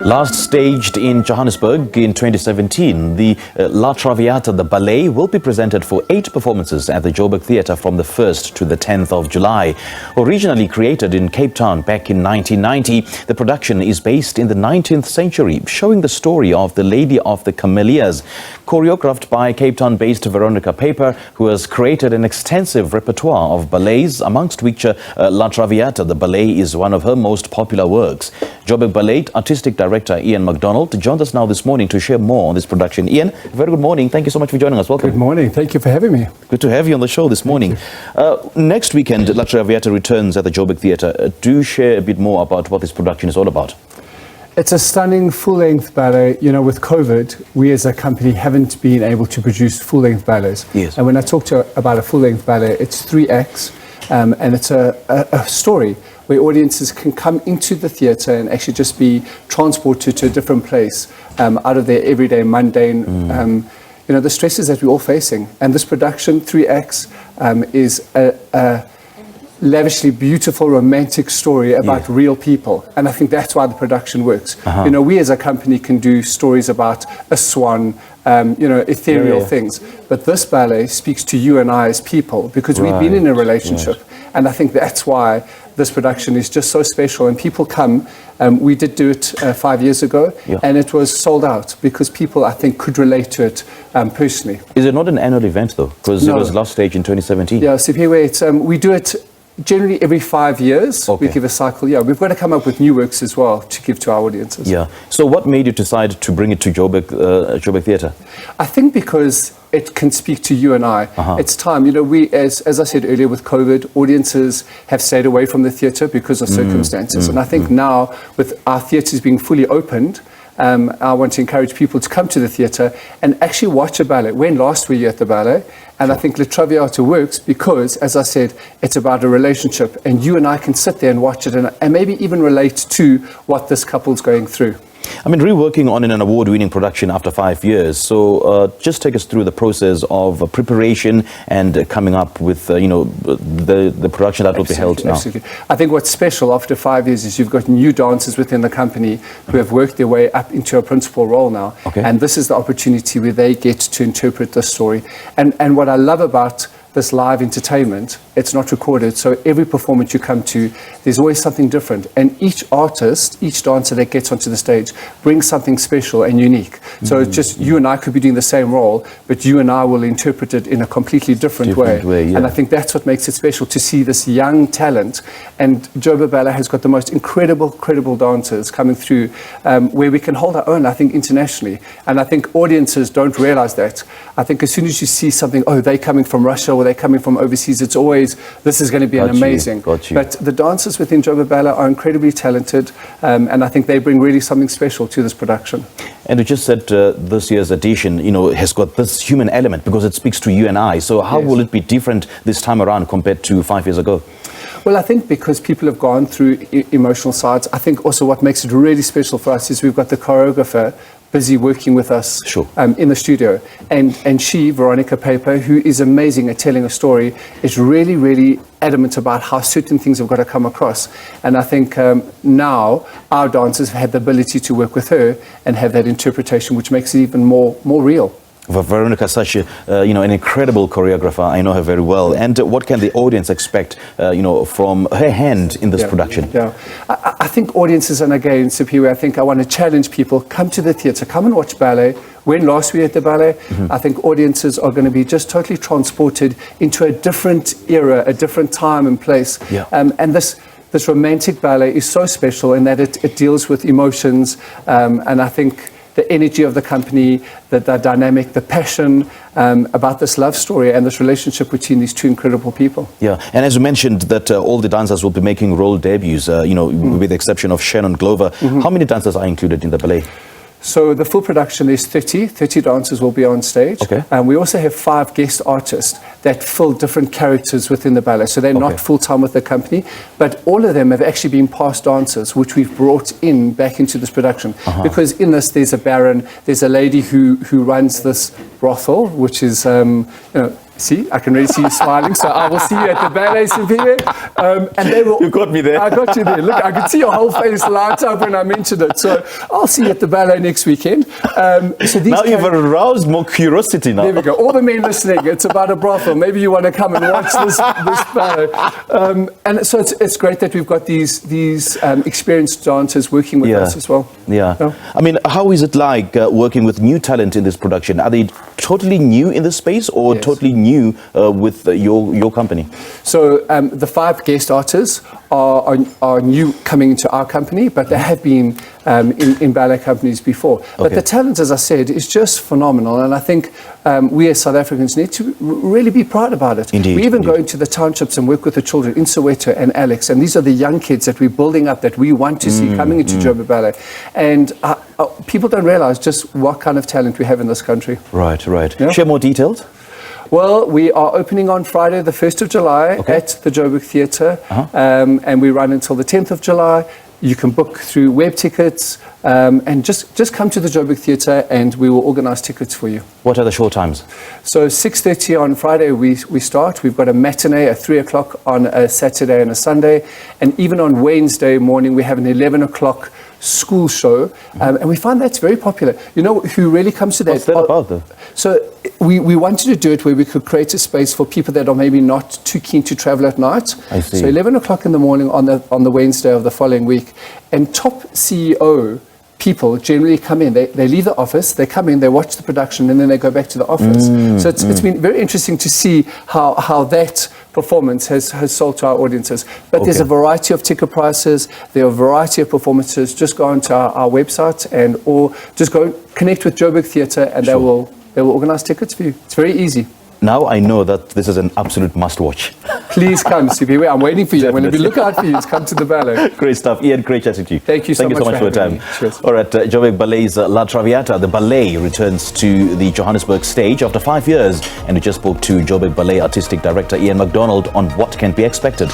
Last staged in Johannesburg in 2017, the Traviata-The Ballet will be presented for 8 performances at the Joburg Theatre from the 1st to the 10th of July. Originally created in Cape Town back in 1990, the production is based in the 19th century, showing the story of the Lady of the Camellias. Choreographed by Cape Town-based Veronica Paeper, who has created an extensive repertoire of ballets, amongst which Traviata-The Ballet is one of her most popular works. Joburg Ballet Artistic Director Iain MacDonald joined us now this morning to share more on this production. Iain, very good morning. Thank you so much for joining us. Welcome. Good morning. Thank you for having me. Good to have you on the show this morning. Next weekend, La Traviata returns at the Joburg Theatre. Do share a bit more about what this production is all about. It's a stunning full-length ballet. You know, with COVID, we as a company haven't been able to produce full-length ballets. Yes. And when I talk about a full-length ballet, it's 3 acts, and it's a story where audiences can come into the theatre and actually just be transported to a different place out of their everyday mundane, you know, the stresses that we're all facing. And this production, 3 acts, is a lavishly beautiful romantic story about real people, and I think that's why the production works. You know, we as a company can do stories about a swan, you know, ethereal things, but this ballet speaks to you and I as people, because we've been in a relationship, and I think that's why this production is just so special. And people come. We did do it 5 years ago, and it was sold out because people, I think, could relate to it personally. Is it not an annual event though? Because it was last staged in 2017. Yeah, so here we do it generally every 5 years. We give a cycle. Yeah, we've got to come up with new works as well to give to our audiences. Yeah. So what made you decide to bring it to Joburg Theatre? I think because it can speak to you and I. It's time. You know, we, as I said earlier, with COVID, audiences have stayed away from the theatre because of circumstances. And I think now, with our theatres being fully opened, I want to encourage people to come to the theatre and actually watch a ballet. When last were you at the ballet? And I think La Traviata works because, as I said, it's about a relationship, and you and I can sit there and watch it and maybe even relate to what this couple's going through. I mean, reworking on an award-winning production after 5 years. So just take us through the process of preparation and coming up with, you know, the production that will be held now. Absolutely. I think what's special after 5 years is you've got new dancers within the company who have worked their way up into a principal role now. And this is the opportunity where they get to interpret the story. And what I love about this live entertainment, it's not recorded, so every performance you come to, there's always something different, and each artist, each dancer that gets onto the stage brings something special and unique. So it's just you and I could be doing the same role, but you and I will interpret it in a completely different way. And I think that's what makes it special, to see this young talent. And Joburg Ballet has got the most incredible dancers coming through, where we can hold our own, I think, internationally. And I think audiences don't realize that. I think as soon as you see something, oh, they're coming from Russia, or they're coming from overseas, it's always, this is going to be an amazing. But the dancers within Joburg Ballet are incredibly talented, and I think they bring really something special to this production. And you just said this year's edition, you know, has got this human element because it speaks to you and I. So how will it be different this time around compared to 5 years ago? Well, I think because people have gone through emotional sides, I think also what makes it really special for us is we've got the choreographer busy working with us in the studio, and she, Veronica Paeper, who is amazing at telling a story, is really adamant about how certain things have got to come across. And I think now our dancers have had the ability to work with her and have that interpretation, which makes it even more real. Veronica is such you know, an incredible choreographer. I know her very well. And what can the audience expect, you know, from her hand in this production? I think audiences, and again, Superior, I think I want to challenge people, come to the theatre, come and watch ballet. When last we were at the ballet, I think audiences are going to be just totally transported into a different era, a different time and place. And this romantic ballet is so special in that it deals with emotions, and I think the energy of the company, the dynamic, the passion about this love story and this relationship between these two incredible people. Yeah, and as you mentioned that all the dancers will be making role debuts, you know, with the exception of Shannon Glover. How many dancers are included in the ballet? So the full production is 30 dancers will be on stage. And we also have 5 guest artists that fill different characters within the ballet. So they're not full-time with the company, but all of them have actually been past dancers, which we've brought in back into this production. Because in this, there's a baron, there's a lady who runs this brothel, which is, you know, See, I can really see you smiling. So I will see you at the ballet, Sipiwe. And they will. You got me there. I got you there. Look, I could see your whole face light up when I mentioned it. So I'll see you at the ballet next weekend. So these now you've aroused more curiosity now. There we go. All the men listening, it's about a brothel. Maybe you want to come and watch this ballet. And so it's great that we've got these experienced dancers working with us as well. Yeah. I mean, how is it like working with new talent in this production? Are they totally new in this space or totally new with your company? So the 5 guest artists are new coming into our company, but they have been in ballet companies before. But the talent, as I said, is just phenomenal. And I think we as South Africans need to really be proud about it. Indeed, we even go into the townships and work with the children in Soweto and Alex. And these are the young kids that we're building up that we want to see coming into Joburg Ballet. And people don't realize just what kind of talent we have in this country. Right, right. Yeah? Share more details. Well, we are opening on Friday, the 1st of July at the Joburg Theatre, and we run until the 10th of July. You can book through web tickets, and just come to the Joburg Theatre and we will organise tickets for you. What are the show times? So 6:30 on Friday we start. We've got a matinee at 3 o'clock on a Saturday and a Sunday, and even on Wednesday morning we have an 11 o'clock school show, and we find that's very popular. You know who really comes to that? What's that about though? So we wanted to do it where we could create a space for people that are maybe not too keen to travel at night. I see. So 11 o'clock in the morning on the Wednesday of the following week, and top CEO people generally come in. They leave the office, they come in, they watch the production, and then they go back to the office. So it's been very interesting to see how that performance has sold to our audiences. But there's a variety of ticket prices, there are a variety of performances. Just go onto our website or just go connect with Joburg Theatre and they will organise tickets for you. It's very easy. Now I know that this is an absolute must-watch. Please come, Sipiwe. I'm waiting for you. I'm going to look out for you. Come to the ballet. Great stuff. Iain, great chatting to you. Thank you so much for your time. Cheers. All right, Joburg Ballet's La Traviata, the ballet, returns to the Johannesburg stage after 5 years. And we just spoke to Joburg Ballet Artistic Director Iain MacDonald on what can be expected.